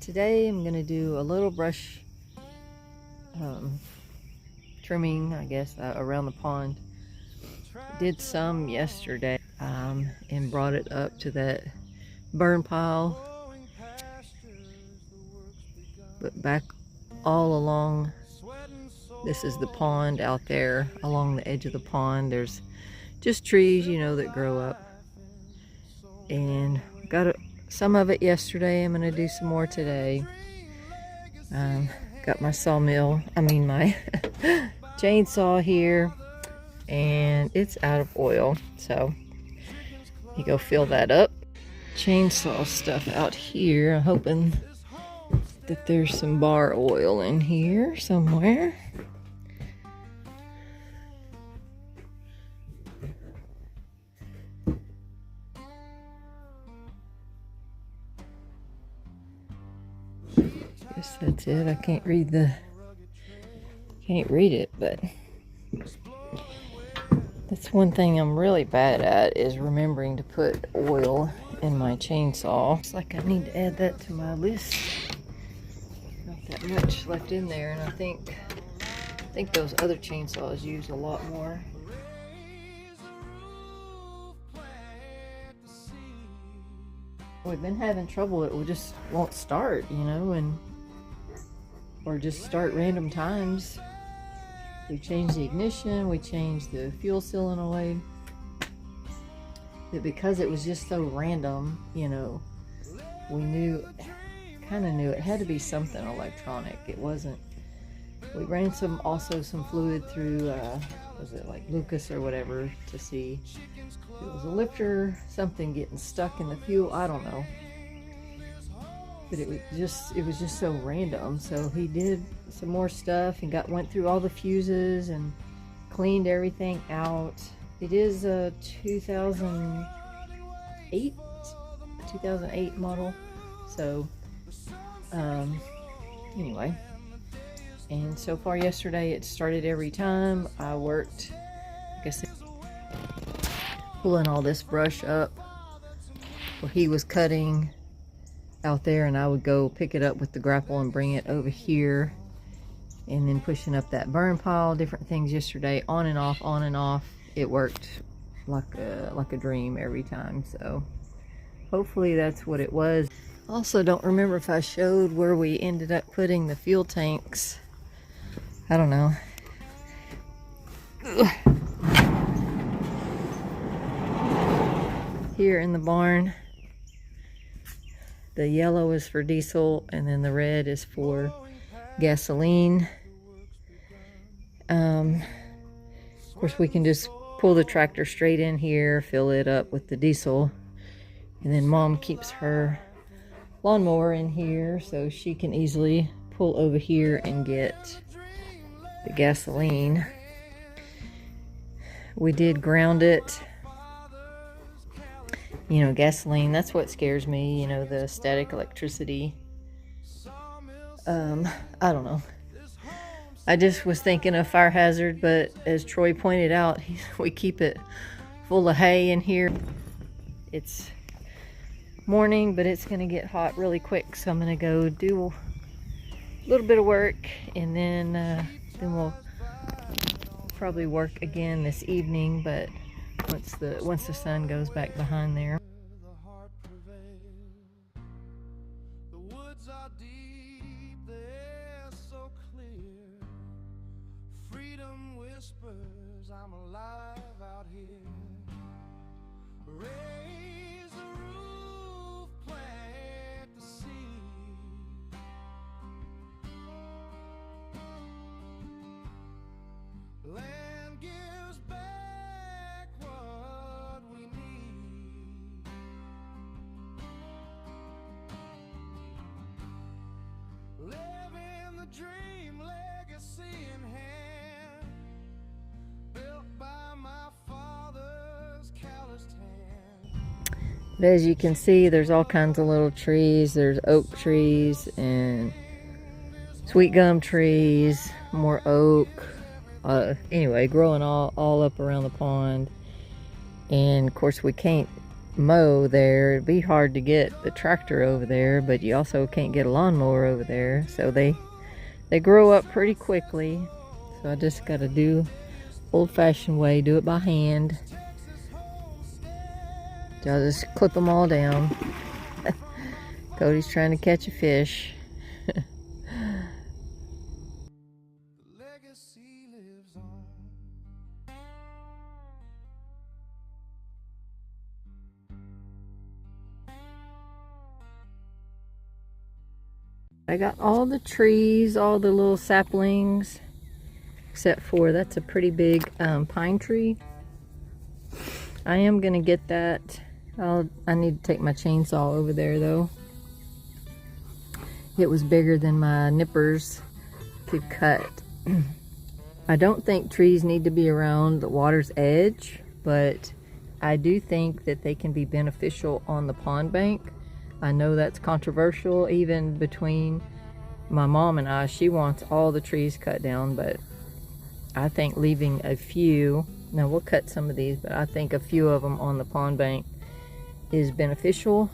Today I'm going to do a little brush trimming, I guess, around the pond. Did some yesterday and brought it up to that burn pile. But back all along, this is the pond out there. Along the edge of the pond, there's just trees, you know, that grow up. And got some of it yesterday. I'm going to do some more today. Got my my chainsaw here, and it's out of oil, so you go fill that up. Chainsaw stuff out here. I'm hoping that there's some bar oil in here somewhere. Guess that's it. I can't read it, but that's one thing I'm really bad at, is remembering to put oil in my chainsaw. Looks like I need to add that to my list. Not that much left in there, and I think those other chainsaws use a lot more. We've been having trouble. It just won't start, you know, or just start random times. We changed the ignition, we changed the fuel solenoid. But because it was just so random, you know, we kind of knew it had to be something electronic. It wasn't. We ran some fluid through, was it like Lucas or whatever, to see if it was a lifter, something getting stuck in the fuel. I don't know. But it was just so random. So he did some more stuff and went through all the fuses and cleaned everything out. It is a 2008 model. So anyway, and so far yesterday it started every time. I worked, I guess, pulling all this brush up where he was cutting out there, and I would go pick it up with the grapple and bring it over here, and then pushing up that burn pile. Different things yesterday, on and off. It worked like a dream every time. So hopefully that's what it was. Also, don't remember if I showed where we ended up putting the fuel tanks. I don't know. Ugh. Here in the barn. The yellow is for diesel, and then the red is for gasoline. Of course, we can just pull the tractor straight in here, fill it up with the diesel, and then Mom keeps her lawnmower in here, so she can easily pull over here and get the gasoline. We did ground it. You know, gasoline, that's what scares me, you know, the static electricity. I don't know. I just was thinking of fire hazard, but as Troy pointed out, we keep it full of hay in here. It's morning, but it's going to get hot really quick, so I'm going to go do a little bit of work, and then we'll probably work again this evening, but once the sun goes back behind there. The woods are deep, they're so clear. Freedom whispers, I'm alive out here. Raise the roof, plant the seed. Land gives back what we need. Living the dream, legacy in hand, built by my father's calloused hand. But as you can see, there's all kinds of little trees. There's oak trees and sweet gum trees, more oak. Anyway, growing all up around the pond. And of course we can't mow there. It'd be hard to get the tractor over there, but you also can't get a lawnmower over there. So they grow up pretty quickly. So I just got to do old-fashioned way, do it by hand. So I'll just clip them all down. Cody's trying to catch a fish. I got all the trees, all the little saplings, except for that's a pretty big pine tree. I am gonna get that. I need to take my chainsaw over there though. It was bigger than my nippers could cut. I don't think trees need to be around the water's edge, but I do think that they can be beneficial on the pond bank. I know that's controversial even between my mom and I. She wants all the trees cut down, but I think leaving a few, now we'll cut some of these, but I think a few of them on the pond bank is beneficial.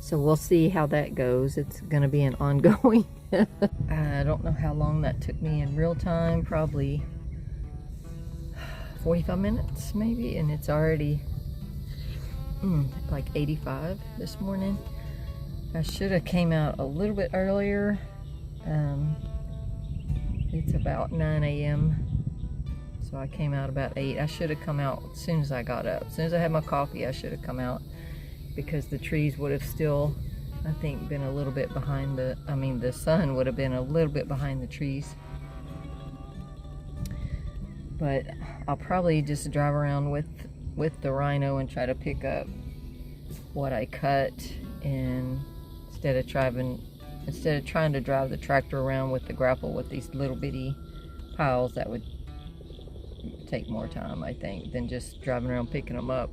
So we'll see how that goes. It's gonna be an ongoing. I don't know how long that took me in real time, probably 45 minutes maybe, and it's already like 85 this morning. I should have came out a little bit earlier. It's about 9 a.m. so I came out about 8. I should have come out as soon as I got up. As soon as I had my coffee, I should have come out, because the trees would have still, I think, been a little bit behind the sun would have been a little bit behind the trees. But I'll probably just drive around with the Rhino and try to pick up what I cut, and instead of trying to drive the tractor around with the grapple with these little bitty piles, that would take more time, I think, than just driving around picking them up.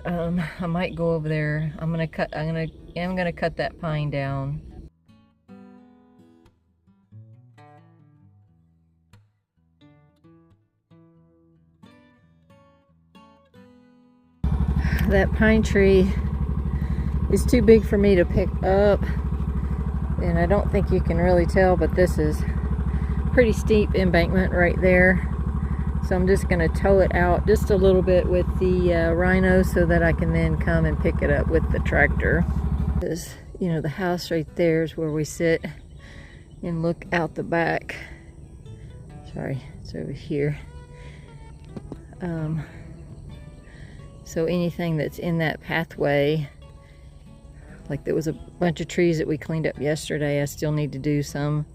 I might go over there. I'm gonna cut that pine down. That pine tree is too big for me to pick up, and I don't think you can really tell, but this is pretty steep embankment right there. So I'm just gonna tow it out just a little bit with the Rhino, so that I can then come and pick it up with the tractor. Because, you know, the house right there is where we sit and look out the back. Sorry, it's over here. So anything that's in that pathway, like there was a bunch of trees that we cleaned up yesterday, I still need to do some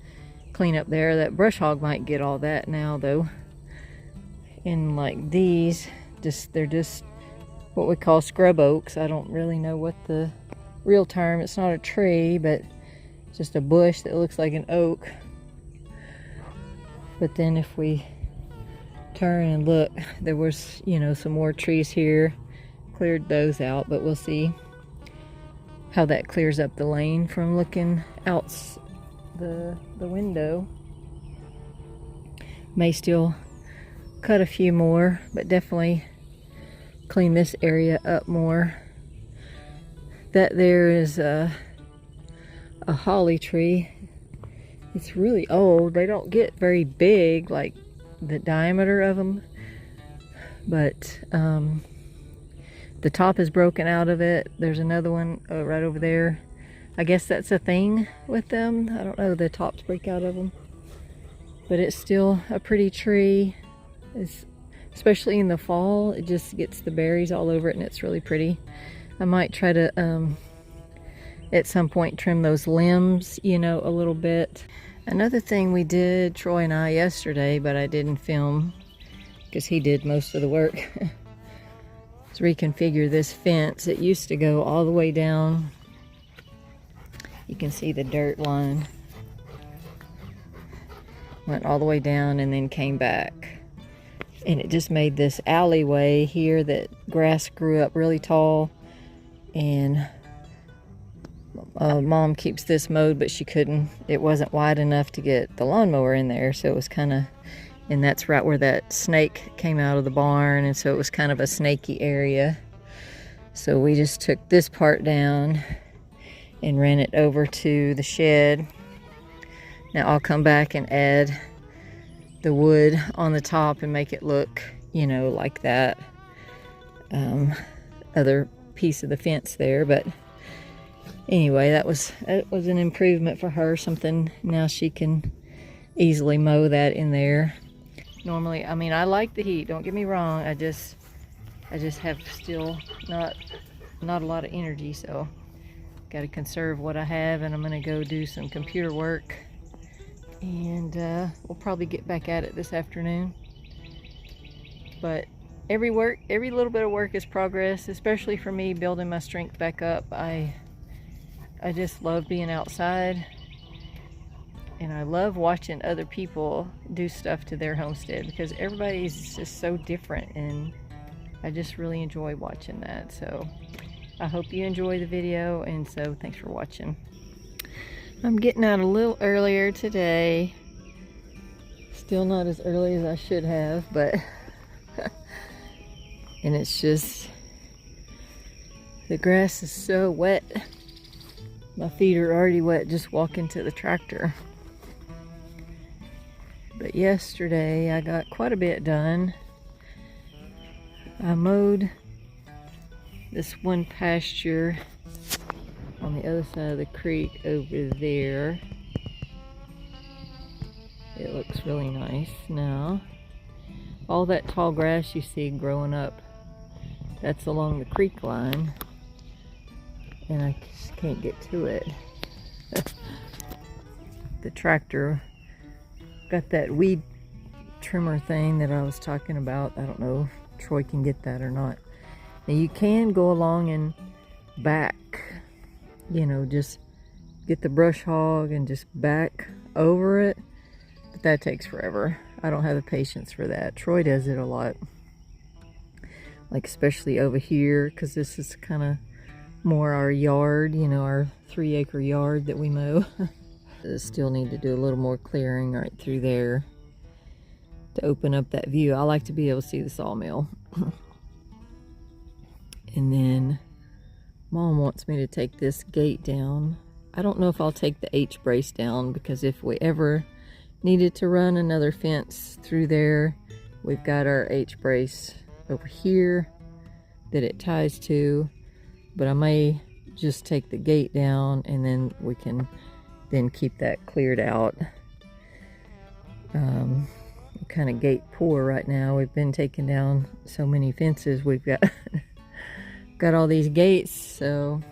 clean up there. That brush hog might get all that now though. And like these, they're just what we call scrub oaks. I don't really know what the real term, it's not a tree, but just a bush that looks like an oak. But then if we turn and look, there was, you know, some more trees here. Cleared those out, but we'll see how that clears up the lane from looking out the window. May still cut a few more, but definitely clean this area up more. That there is a holly tree. It's really old. They don't get very big, like the diameter of them, but the top is broken out of it. There's another one right over there. I guess that's a thing with them. I don't know, the tops break out of them, but it's still a pretty tree. Especially in the fall, it just gets the berries all over it, and it's really pretty. I might try to at some point trim those limbs, you know, a little bit. Another thing we did, Troy and I, yesterday, but I didn't film because he did most of the work, is reconfigure this fence. It used to go all the way down. You can see the dirt line. Went all the way down and then came back. And it just made this alleyway here that grass grew up really tall. And Mom keeps this mowed, but she couldn't. It wasn't wide enough to get the lawnmower in there, so it was kind of And that's right where that snake came out of the barn, and so it was kind of a snaky area. So we just took this part down and ran it over to the shed. Now I'll come back and add the wood on the top and make it look, you know, like that other piece of the fence there. But anyway, that was an improvement for her. Something now she can easily mow that in there. Normally, I mean, I like the heat, don't get me wrong. I just have still not a lot of energy, so got to conserve what I have, and I'm gonna go do some computer work, and we'll probably get back at it this afternoon. But every little bit of work is progress, especially for me, building my strength back up. I just love being outside, and I love watching other people do stuff to their homestead, because everybody's just so different, and I just really enjoy watching that. So I hope you enjoy the video, and so thanks for watching. I'm getting out a little earlier today. Still not as early as I should have, but and it's just, the grass is so wet. My feet are already wet just walking to the tractor. But yesterday I got quite a bit done. I mowed this one pasture on the other side of the creek over there. It looks really nice now. All that tall grass you see growing up, that's along the creek line, and I just can't get to it. The tractor got that weed trimmer thing that I was talking about. I don't know if Troy can get that or not. Now you can go along and back, you know, just get the brush hog and just back over it, but that takes forever. I don't have the patience for that. Troy does it a lot, like especially over here, because this is kind of more our yard, you know, our 3-acre yard that we mow. Still need to do a little more clearing right through there to open up that view. I like to be able to see the sawmill. And then Mom wants me to take this gate down. I don't know if I'll take the H brace down, because if we ever needed to run another fence through there, we've got our H brace over here that it ties to. But I may just take the gate down, and then we can then keep that cleared out. Kind of gate poor right now. We've been taking down so many fences. We've got got all these gates. So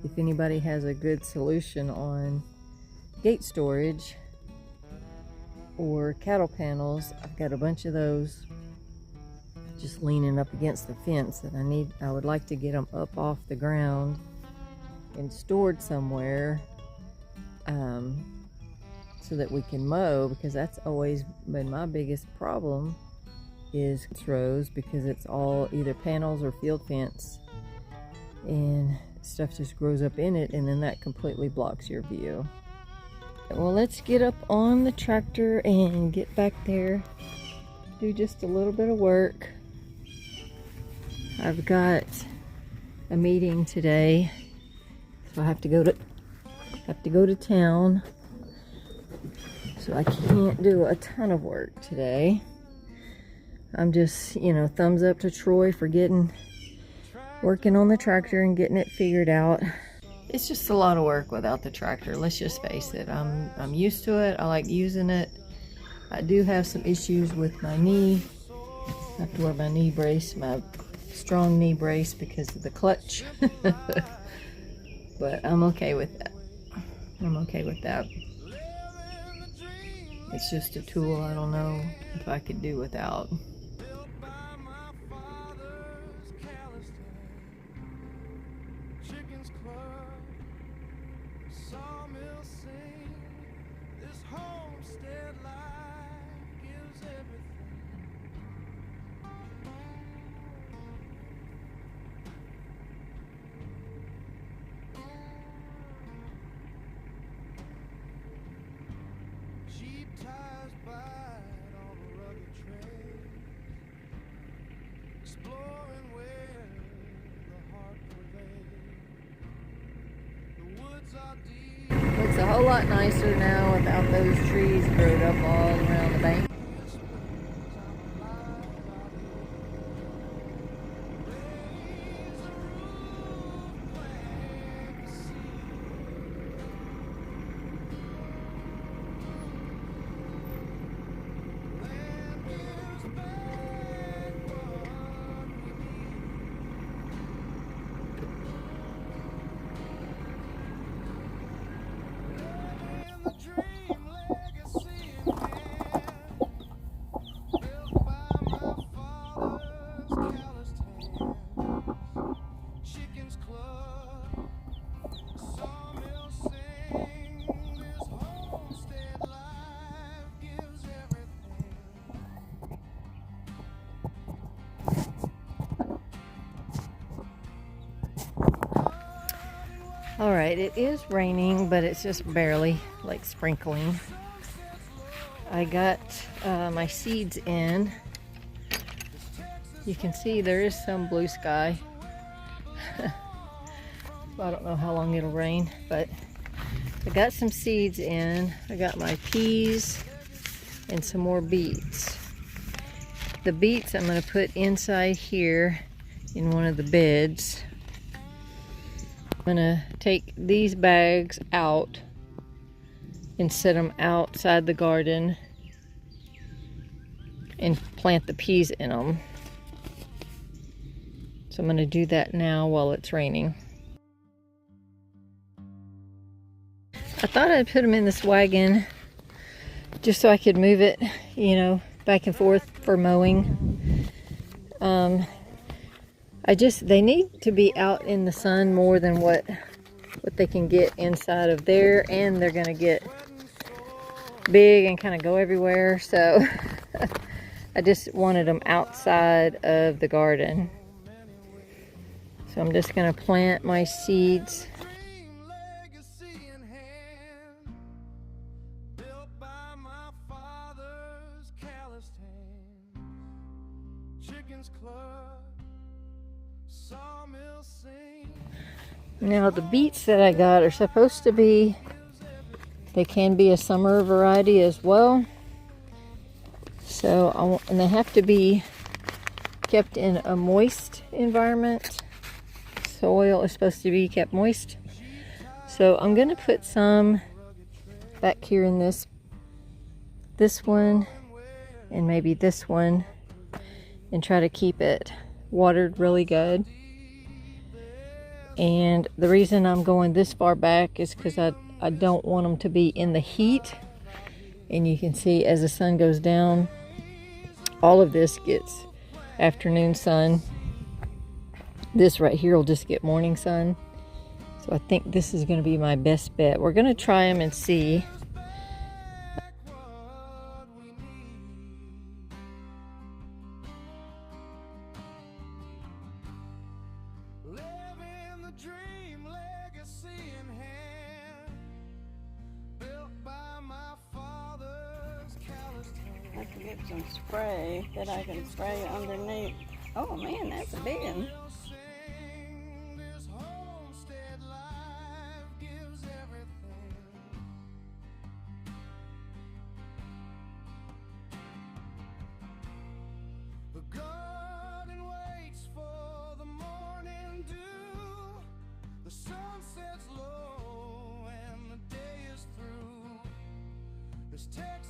if anybody has a good solution on gate storage or cattle panels, I've got a bunch of those just leaning up against the fence that I would like to get them up off the ground and stored somewhere, so that we can mow, because that's always been my biggest problem, is rows, because it's all either panels or field fence, and stuff just grows up in it, and then that completely blocks your view. Well, let's get up on the tractor and get back there, do just a little bit of work. I've got a meeting today, so I have to go to town, so I can't do a ton of work today. I'm just, you know, thumbs up to Troy for working on the tractor and getting it figured out. It's just a lot of work without the tractor, let's just face it. I'm used to it. I like using it. I do have some issues with my knee. I have to wear my knee brace, my strong knee brace, because of the clutch. But I'm okay with that. I'm okay with that. It's just a tool I don't know if I could do without. This homestead life gives everything. a whole lot nicer now without those trees growed up all around the bank. All right, it is raining, but it's just barely, like, sprinkling. I got my seeds in. You can see there is some blue sky. I don't know how long it'll rain, but I got some seeds in. I got my peas and some more beets. The beets I'm going to put inside here in one of the beds. I'm gonna take these bags out and set them outside the garden and plant the peas in them. So I'm gonna do that now while it's raining. I thought I'd put them in this wagon just so I could move it, you know, back and forth for mowing. They need to be out in the sun more than what they can get inside of there, and they're gonna get big and kind of go everywhere. So I just wanted them outside of the garden. So I'm just gonna plant my seeds. Now the beets that I got are supposed to be, they can be a summer variety as well. So and they have to be kept in a moist environment. Soil is supposed to be kept moist. So I'm gonna put some back here in this one and maybe this one, and try to keep it watered really good. And the reason I'm going this far back is because I don't want them to be in the heat. And you can see as the sun goes down, all of this gets afternoon sun. This right here will just get morning sun. So I think this is going to be my best bet. We're going to try them and see. I can get some spray that I can spray underneath. Oh man, that's a big one. Texas